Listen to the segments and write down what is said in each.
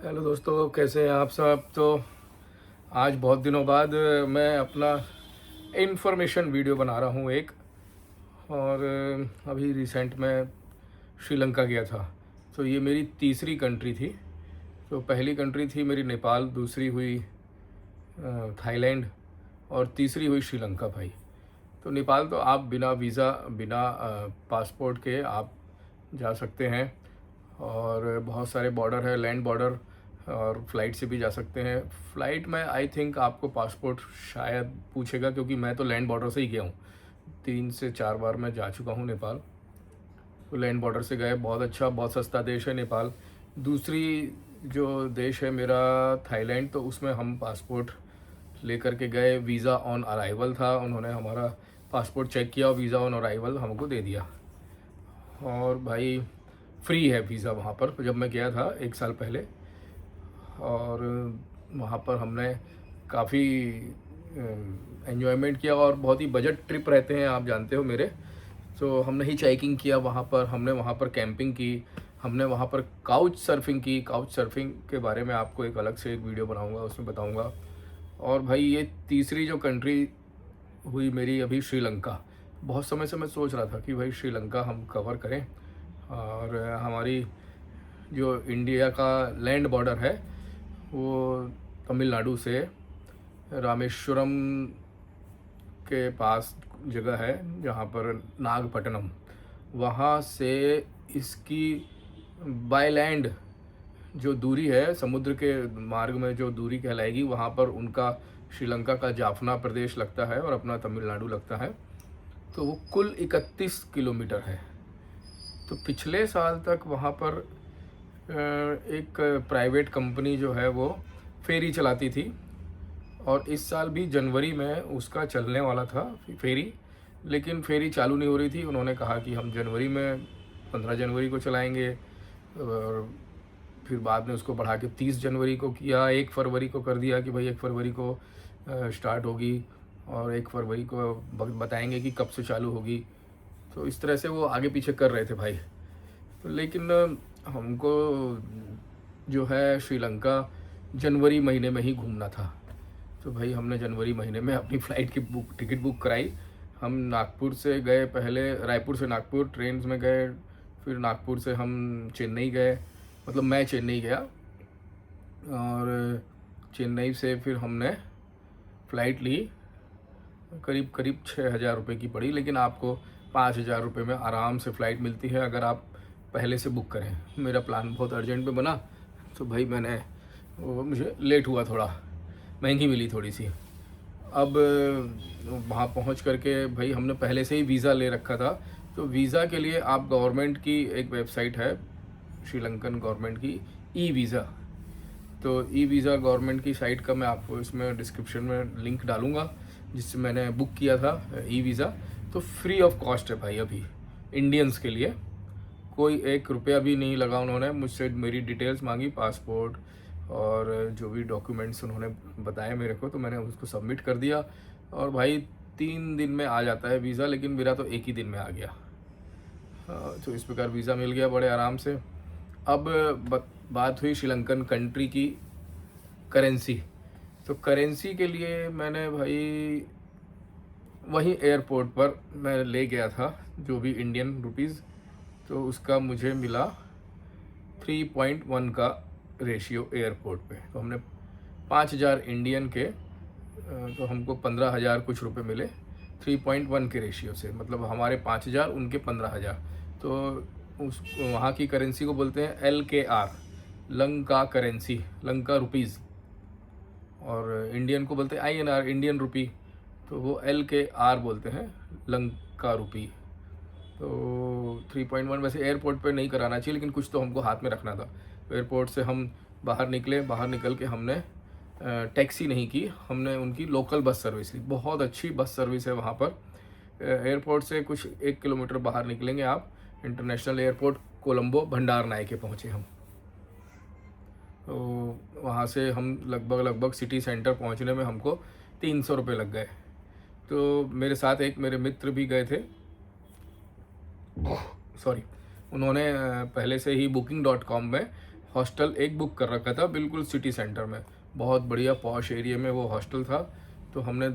Hello दोस्तों, कैसे हैं आप सब। तो आज बहुत दिनों बाद मैं अपना इन्फॉर्मेशन वीडियो बना रहा हूँ एक। और अभी रिसेंट में श्रीलंका गया था। तो ये मेरी तीसरी कंट्री थी। तो पहली कंट्री थी मेरी नेपाल, दूसरी हुई थाईलैंड और तीसरी हुई श्रीलंका भाई। तो नेपाल तो आप बिना वीज़ा, बिना पासपोर्ट के आप जा सकते हैं। और बहुत सारे बॉर्डर है, लैंड बॉर्डर, और फ्लाइट से भी जा सकते हैं। फ़्लाइट में आई थिंक आपको पासपोर्ट शायद पूछेगा, क्योंकि मैं तो लैंड बॉर्डर से ही गया हूँ। 3 से 4 बार मैं जा चुका हूँ नेपाल। तो लैंड बॉर्डर से गए। बहुत अच्छा, बहुत सस्ता देश है नेपाल। दूसरी जो देश है मेरा थाईलैंड, तो उसमें हम पासपोर्ट लेकर के गए। वीज़ा ऑन अराइवल था, उन्होंने हमारा पासपोर्ट चेक किया और वीज़ा ऑन अराइवल हमको दे दिया। और भाई फ्री है वीज़ा वहाँ पर, जब मैं गया था 1 साल पहले। और वहाँ पर हमने काफ़ी एन्जॉयमेंट किया, और बहुत ही बजट ट्रिप रहते हैं, आप जानते हो मेरे। तो हमने ही चेकिंग किया वहाँ पर, हमने वहाँ पर कैंपिंग की, हमने वहाँ पर काउच सर्फिंग की। काउच सर्फिंग के बारे में आपको एक अलग से एक वीडियो बनाऊंगा, उसमें बताऊंगा। और भाई ये तीसरी जो कंट्री हुई मेरी अभी श्रीलंका। बहुत समय से मैं सोच रहा था कि भाई श्रीलंका हम कवर करें। और हमारी जो इंडिया का लैंड बॉर्डर है वो तमिलनाडु से रामेश्वरम के पास जगह है, जहाँ पर नागपट्टनम, वहाँ से इसकी बाय लैंड जो दूरी है, समुद्र के मार्ग में जो दूरी कहलाएगी, वहाँ पर उनका श्रीलंका का जाफना प्रदेश लगता है और अपना तमिलनाडु लगता है। तो वो कुल 31 किलोमीटर है। तो पिछले साल तक वहाँ पर एक प्राइवेट कंपनी जो है वो फेरी चलाती थी, और इस साल भी जनवरी में उसका चलने वाला था फेरी। लेकिन फेरी चालू नहीं हो रही थी। उन्होंने कहा कि हम जनवरी में 15 जनवरी को चलाएंगे, और फिर बाद में उसको बढ़ा के 30 जनवरी को किया, 1 फरवरी को कर दिया कि भाई 1 फरवरी को स्टार्ट होगी, और 1 फरवरी को बताएंगे कि कब से चालू होगी। तो इस तरह से वो आगे पीछे कर रहे थे भाई। तो लेकिन हमको जो है श्रीलंका जनवरी महीने में ही घूमना था। तो भाई हमने जनवरी महीने में अपनी फ़्लाइट की टिकट बुक कराई। हम नागपुर से गए, पहले रायपुर से नागपुर ट्रेन में गए, फिर नागपुर से हम चेन्नई गए। मतलब मैं चेन्नई गया, और चेन्नई से फिर हमने फ़्लाइट ली। करीब करीब 6,000 रुपये की पड़ी, लेकिन आपको 5,000 रुपये में आराम से फ़्लाइट मिलती है अगर आप पहले से बुक करें। मेरा प्लान बहुत अर्जेंट में बना, तो भाई वो मुझे लेट हुआ, थोड़ा महंगी मिली थोड़ी सी। अब वहाँ पहुँच करके भाई हमने पहले से ही वीज़ा ले रखा था। तो वीज़ा के लिए आप गवर्नमेंट की एक वेबसाइट है, श्रीलंकन गवर्नमेंट की, ई वीज़ा। तो ई वीज़ा गवर्नमेंट की साइट का मैं आपको इसमें डिस्क्रिप्शन में लिंक डालूँगा, जिससे मैंने बुक किया था ई वीज़ा। तो फ्री ऑफ कॉस्ट है भाई अभी इंडियंस के लिए। कोई 1 रुपया भी नहीं लगा। उन्होंने मुझसे मेरी डिटेल्स मांगी, पासपोर्ट और जो भी डॉक्यूमेंट्स उन्होंने बताए मेरे को, तो मैंने उसको सबमिट कर दिया। और भाई 3 दिन में आ जाता है वीज़ा, लेकिन मेरा तो एक ही दिन में आ गया। तो इस प्रकार वीज़ा मिल गया बड़े आराम से। अब बात हुई श्रीलंकन कंट्री की करेंसी। तो करेंसी के लिए मैंने भाई वहीं एयरपोर्ट पर मैं ले गया था जो भी इंडियन रुपीज़। तो उसका मुझे मिला 3.1 का रेशियो एयरपोर्ट पे। तो हमने 5,000 इंडियन के, तो हमको 15,000 कुछ रुपए मिले 3.1 के रेशियो से। मतलब हमारे 5,000, उनके 15,000। तो उस वहाँ की करेंसी को बोलते हैं LKR, Lanka currency, Lanka rupees. और इंडियन को बोलते हैं INR, इंडियन रुपी। तो वो LKR बोलते हैं, लंका रुपी। तो 3.1 वैसे एयरपोर्ट पे नहीं कराना चाहिए, लेकिन कुछ तो हमको हाथ में रखना था। तो एयरपोर्ट से हम बाहर निकले। बाहर निकल के हमने टैक्सी नहीं की, हमने उनकी लोकल बस सर्विस ली। बहुत अच्छी बस सर्विस है वहाँ पर। एयरपोर्ट से कुछ 1 किलोमीटर बाहर निकलेंगे आप, इंटरनेशनल एयरपोर्ट कोलंबो भंडार नायके पहुँचे हम। तो वहाँ से हम लगभग सिटी सेंटर पहुँचने में हमको 300 रुपये लग गए। तो मेरे साथ एक मेरे मित्र भी गए थे, सॉरी, उन्होंने पहले से ही Booking.com में हॉस्टल एक बुक कर रखा था बिल्कुल सिटी सेंटर में, बहुत बढ़िया पॉश एरिया में वो हॉस्टल था। तो हमने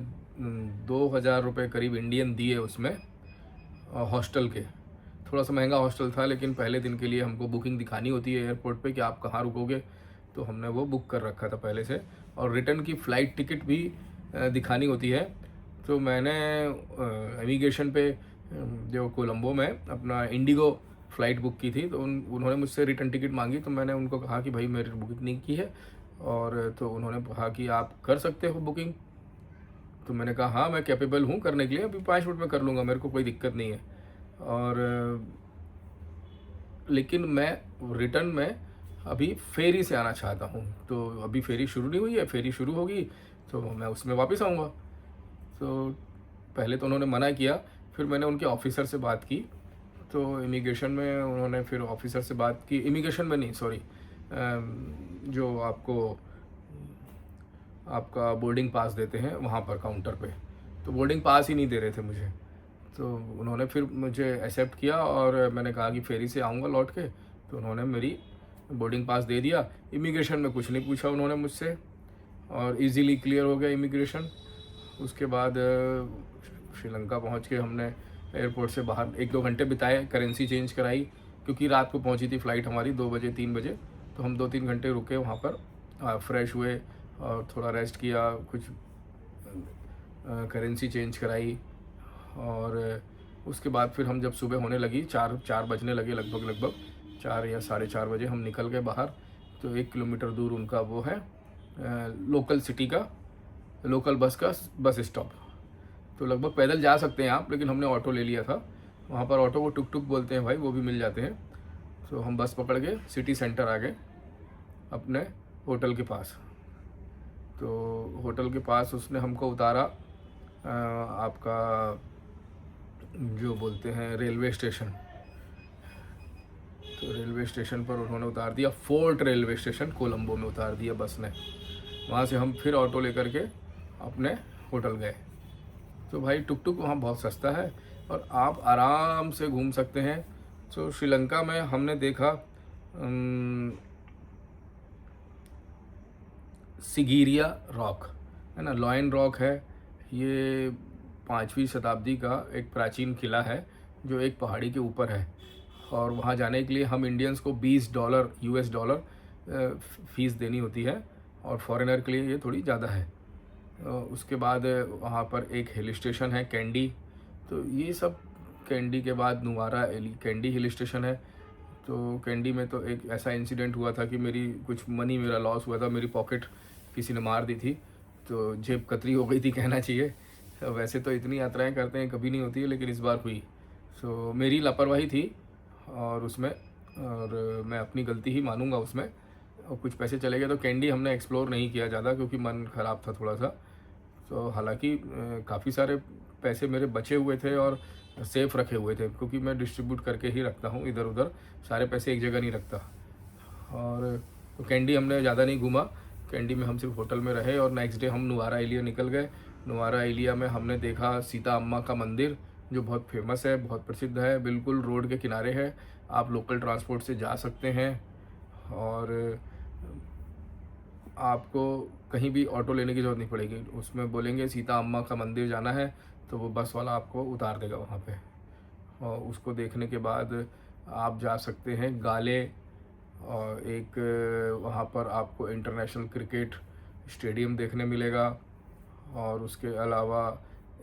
2,000 रुपये करीब इंडियन दिए उसमें हॉस्टल के। थोड़ा सा महंगा हॉस्टल था, लेकिन पहले दिन के लिए हमको बुकिंग दिखानी होती है एयरपोर्ट पे कि आप कहाँ रुकोगे, तो हमने वो बुक कर रखा था पहले से। और रिटर्न की फ़्लाइट टिकट भी दिखानी होती है। तो मैंने इमिग्रेशन पे जो कोलंबो में अपना इंडिगो फ़्लाइट बुक की थी, तो उन्होंने मुझसे रिटर्न टिकट मांगी। तो मैंने उनको कहा कि भाई मेरी बुकिंग नहीं की है, और तो उन्होंने कहा कि आप कर सकते हो बुकिंग। तो मैंने कहा हाँ मैं कैपेबल हूँ करने के लिए, अभी 5 मिनट में कर लूँगा, मेरे को कोई दिक्कत नहीं है। और लेकिन मैं रिटर्न में अभी फेरी से आना चाहता हूँ, तो अभी फेरी शुरू नहीं हुई है, फेरी शुरू होगी तो मैं उसमें वापस आऊँगा। तो पहले तो उन्होंने मना किया, फिर मैंने उनके ऑफिसर से बात की। तो इमिग्रेशन में उन्होंने फिर ऑफिसर से बात की, इमिग्रेशन में नहीं सॉरी, जो आपका बोर्डिंग पास देते हैं वहाँ पर काउंटर पे, तो बोर्डिंग पास ही नहीं दे रहे थे मुझे। तो उन्होंने फिर मुझे एक्सेप्ट किया, और मैंने कहा कि फेरी से आऊँगा लौट के, तो उन्होंने मेरी बोर्डिंग पास दे दिया। इमिग्रेशन में कुछ नहीं पूछा उन्होंने मुझसे, और इजीली क्लियर हो गया इमिग्रेशन। उसके बाद श्रीलंका पहुंच के हमने एयरपोर्ट से बाहर 1-2 घंटे बिताए, करेंसी चेंज कराई, क्योंकि रात को पहुंची थी फ़्लाइट हमारी 2 बजे 3 बजे। तो हम 2-3 घंटे रुके वहाँ पर, फ्रेश हुए और थोड़ा रेस्ट किया, कुछ करेंसी चेंज कराई। और उसके बाद फिर हम जब सुबह होने लगी, 4 बजने लगे लगभग 4 या 4:30 बजे हम निकल गए बाहर। तो 1 किलोमीटर दूर उनका वो है लोकल सिटी का लोकल बस स्टॉप। तो लगभग पैदल जा सकते हैं आप, लेकिन हमने ऑटो ले लिया था। वहाँ पर ऑटो को टुक टुक बोलते हैं भाई, वो भी मिल जाते हैं। तो हम बस पकड़ के सिटी सेंटर आ गए अपने होटल के पास। तो होटल के पास उसने हमको उतारा आपका जो बोलते हैं रेलवे स्टेशन। तो रेलवे स्टेशन पर उन्होंने उतार दिया, फोर्ट रेलवे स्टेशन कोलंबो में उतार दिया बस ने। वहाँ से हम फिर ऑटो लेकर के अपने होटल गए। तो भाई टुक टुक वहाँ बहुत सस्ता है और आप आराम से घूम सकते हैं। तो श्रीलंका में हमने देखा सिगिरिया रॉक है ना, लॉयन रॉक है। ये 5वीं शताब्दी का एक प्राचीन किला है जो एक पहाड़ी के ऊपर है, और वहाँ जाने के लिए हम इंडियंस को $20 US डॉलर फीस देनी होती है, और फॉरेनर के लिए ये थोड़ी ज़्यादा है। उसके बाद वहाँ पर एक हिल स्टेशन है कैंडी। तो ये सब कैंडी के बाद नुवारा कैंडी हिल स्टेशन है। तो कैंडी में तो एक ऐसा इंसिडेंट हुआ था कि मेरा लॉस हुआ था, मेरी पॉकेट किसी ने मार दी थी, तो जेब कतरी हो गई थी कहना चाहिए। वैसे तो इतनी यात्राएं करते हैं कभी नहीं होती है, लेकिन इस बार हुई। सो मेरी लापरवाही थी और उसमें, और मैं अपनी गलती ही मानूंगा उसमें, और कुछ पैसे चले गए। तो कैंडी हमने एक्सप्लोर नहीं किया ज़्यादा क्योंकि मन ख़राब था थोड़ा सा। तो हालांकि काफ़ी सारे पैसे मेरे बचे हुए थे और सेफ़ रखे हुए थे, क्योंकि मैं डिस्ट्रीब्यूट करके ही रखता हूँ इधर उधर, सारे पैसे एक जगह नहीं रखता। और तो कैंडी हमने ज़्यादा नहीं घूमा, कैंडी में हम सिर्फ होटल में रहे, और नेक्स्ट डे हम नुवारा एलिया निकल गए। नुवारा एलिया में हमने देखा सीता अम्मा का मंदिर, जो बहुत फेमस है, बहुत प्रसिद्ध है, बिल्कुल रोड के किनारे है। आप लोकल ट्रांसपोर्ट से जा सकते हैं, और आपको कहीं भी ऑटो लेने की ज़रूरत नहीं पड़ेगी। उसमें बोलेंगे सीता अम्मा का मंदिर जाना है, तो वो बस वाला आपको उतार देगा वहाँ पे। और उसको देखने के बाद आप जा सकते हैं गाले, और एक वहाँ पर आपको इंटरनेशनल क्रिकेट स्टेडियम देखने मिलेगा। और उसके अलावा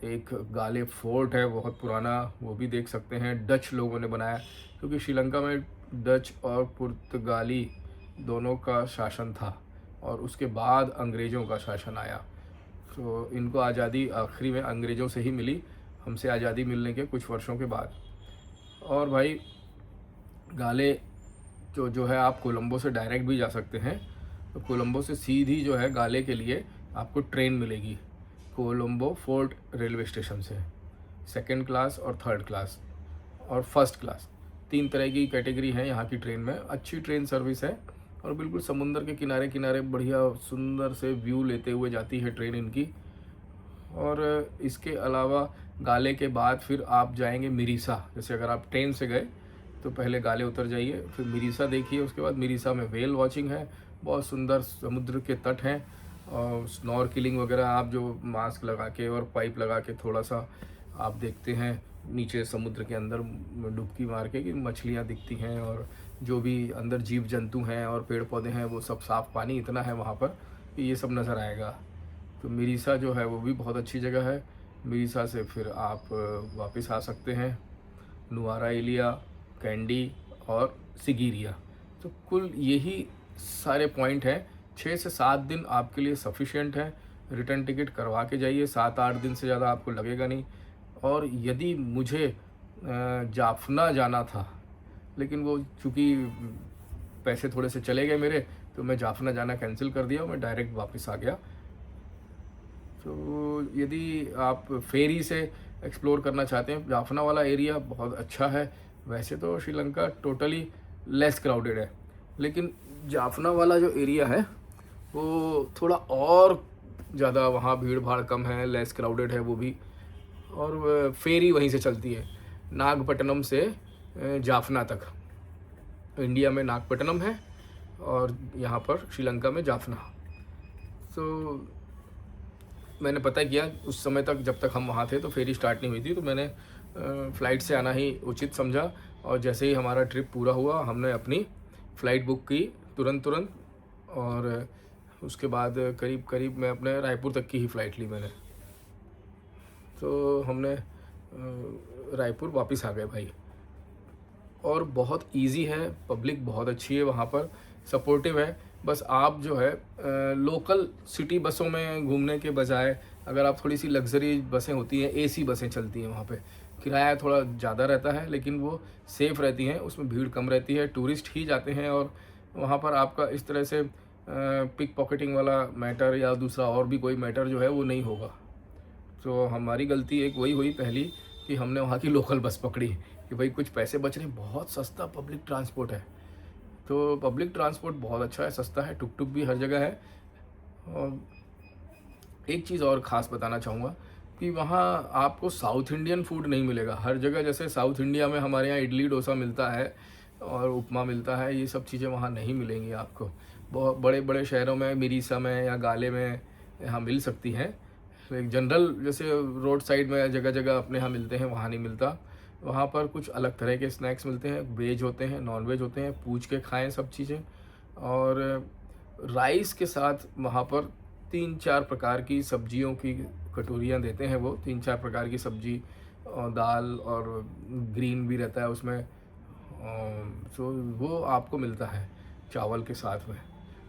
एक गाले फोर्ट है बहुत पुराना, वो भी देख सकते हैं, डच लोगों ने बनाया, क्योंकि श्रीलंका में डच और पुर्तगाली दोनों का शासन था, और उसके बाद अंग्रेज़ों का शासन आया। तो इनको आज़ादी आखिरी में अंग्रेज़ों से ही मिली, हमसे आज़ादी मिलने के कुछ वर्षों के बाद। और भाई गाले जो है, आप कोलंबो से डायरेक्ट भी जा सकते हैं। तो कोलंबो से सीधी जो है गाले के लिए आपको ट्रेन मिलेगी कोलंबो फोर्ट रेलवे स्टेशन से, 2nd क्लास और 3rd क्लास और 1st क्लास, 3 तरह की कैटेगरी है यहाँ की ट्रेन में। अच्छी ट्रेन सर्विस है, और बिल्कुल समुंदर के किनारे किनारे बढ़िया सुंदर से व्यू लेते हुए जाती है ट्रेन इनकी। और इसके अलावा गाले के बाद फिर आप जाएंगे मिरीसा। जैसे अगर आप ट्रेन से गए तो पहले गाले उतर जाइए, फिर मिरीसा देखिए, उसके बाद मिरीसा में व्हेल वॉचिंग है, बहुत सुंदर समुद्र के तट हैं, और स्नॉर्कलिंग वगैरह आप जो मास्क लगा के और पाइप लगा के थोड़ा सा आप देखते हैं नीचे समुद्र के अंदर डुबकी मार के कि मछलियाँ दिखती हैं, और जो भी अंदर जीव जंतु हैं और पेड़ पौधे हैं वो सब साफ़ पानी इतना है वहाँ पर कि ये सब नज़र आएगा। तो मिरीसा जो है वो भी बहुत अच्छी जगह है। मिरीसा से फिर आप वापस आ सकते हैं नुआरा एलिया, कैंडी और सिगिरिया। तो कुल यही सारे पॉइंट हैं। 6 से 7 दिन आपके लिए सफिशिएंट है। रिटर्न टिकट करवा के जाइए, 7-8 दिन से ज़्यादा आपको लगेगा नहीं। और यदि मुझे जाफना जाना था, लेकिन वो चूँकि पैसे थोड़े से चले गए मेरे, तो मैं जाफना जाना कैंसिल कर दिया, मैं डायरेक्ट वापस आ गया। तो यदि आप फेरी से एक्सप्लोर करना चाहते हैं, जाफना वाला एरिया बहुत अच्छा है। वैसे तो श्रीलंका टोटली लेस क्राउडेड है, लेकिन जाफना वाला जो एरिया है वो थोड़ा और ज़्यादा, वहाँ भीड़ भाड़ कम है, लेस क्राउडेड है वो भी। और फेरी वहीं से चलती है नागपट्टनम से जाफना तक। इंडिया में नागपट्टनम है और यहाँ पर श्रीलंका में जाफना। तो मैंने पता किया उस समय तक, जब तक हम वहाँ थे तो फेरी स्टार्ट नहीं हुई थी, तो मैंने फ़्लाइट से आना ही उचित समझा। और जैसे ही हमारा ट्रिप पूरा हुआ, हमने अपनी फ़्लाइट बुक की तुरंत, और उसके बाद करीब करीब मैं अपने रायपुर तक की ही फ़्लाइट ली मैंने। तो हमने रायपुर वापस आ गए भाई। और बहुत इजी है, पब्लिक बहुत अच्छी है वहाँ पर, सपोर्टिव है। बस आप जो है लोकल सिटी बसों में घूमने के बजाय, अगर आप थोड़ी सी लग्जरी बसें होती हैं, एसी बसें चलती हैं वहाँ पे, किराया थोड़ा ज़्यादा रहता है लेकिन वो सेफ़ रहती हैं, उसमें भीड़ कम रहती है, टूरिस्ट ही जाते हैं। और वहाँ पर आपका इस तरह से पिक पॉकेटिंग वाला मैटर या दूसरा और भी कोई मैटर जो है वो नहीं होगा। तो हमारी गलती एक वही हुई पहली कि हमने वहाँ की लोकल बस पकड़ी कि भाई कुछ पैसे बच रहे हैं, बहुत सस्ता पब्लिक ट्रांसपोर्ट है। तो पब्लिक ट्रांसपोर्ट बहुत अच्छा है, सस्ता है, टुक टुक भी हर जगह है। और एक चीज़ और ख़ास बताना चाहूँगा कि वहाँ आपको साउथ इंडियन फूड नहीं मिलेगा हर जगह। जैसे साउथ इंडिया में हमारे यहाँ इडली डोसा मिलता है और उपमा मिलता है, ये सब चीज़ें वहाँ नहीं मिलेंगी आपको। बहुत बड़े बड़े शहरों में, मिरीसा में या गाले में यहाँ मिल सकती हैं, एक जनरल जैसे रोड साइड में जगह जगह अपने यहाँ मिलते हैं, वहाँ नहीं मिलता। वहाँ पर कुछ अलग तरह के स्नैक्स मिलते हैं, वेज होते हैं, नॉन वेज होते हैं, पूछ के खाएं सब चीज़ें। और राइस के साथ वहाँ पर 3-4 प्रकार की सब्जियों की कटोरियाँ देते हैं वो, 3-4 प्रकार की सब्जी और दाल, और ग्रीन भी रहता है उसमें। सो वो आपको मिलता है चावल के साथ में।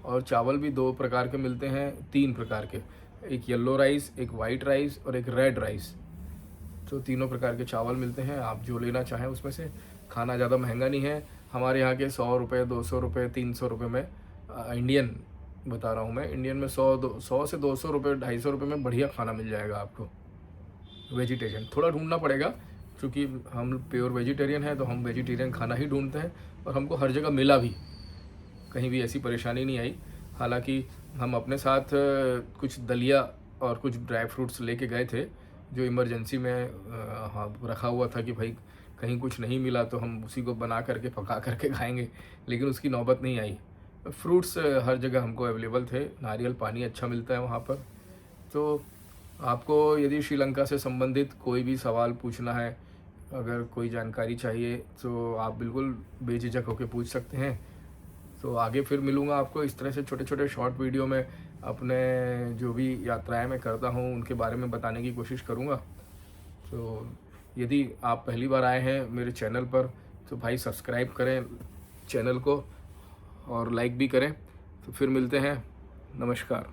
और चावल भी 2 प्रकार के मिलते हैं, 3 प्रकार के, एक येलो राइस, एक वाइट राइस और एक रेड राइस। तो तीनों प्रकार के चावल मिलते हैं, आप जो लेना चाहें उसमें से। खाना ज़्यादा महंगा नहीं है, हमारे यहाँ के 100 रुपये, 200 रुपये, 300 रुपये में, इंडियन बता रहा हूँ मैं, इंडियन में 100 से 200 रुपये, 250 रुपये में बढ़िया खाना मिल जाएगा आपको। वेजिटेरियन थोड़ा ढूंढना पड़ेगा, क्योंकि हम प्योर वेजिटेरियन हैं, तो हम वेजिटेरियन खाना ही ढूंढते हैं, और हमको हर जगह मिला भी, कहीं भी ऐसी परेशानी नहीं आई। हालांकि हम अपने साथ कुछ दलिया और कुछ ड्राई फ्रूट्स लेके गए थे, जो इमरजेंसी में हाँ रखा हुआ था कि भाई कहीं कुछ नहीं मिला तो हम उसी को बना करके पका करके खाएंगे, लेकिन उसकी नौबत नहीं आई। फ्रूट्स हर जगह हमको अवेलेबल थे, नारियल पानी अच्छा मिलता है वहाँ पर। तो आपको यदि श्रीलंका से संबंधित कोई भी सवाल पूछना है, अगर कोई जानकारी चाहिए, तो आप बिल्कुल बेझिझक होकर पूछ सकते हैं। तो आगे फिर मिलूँगा आपको इस तरह से छोटे छोटे शॉर्ट वीडियो में, अपने जो भी यात्राएं मैं करता हूँ उनके बारे में बताने की कोशिश करूँगा। तो यदि आप पहली बार आए हैं मेरे चैनल पर, तो भाई सब्सक्राइब करें चैनल को और लाइक भी करें। तो फिर मिलते हैं, नमस्कार।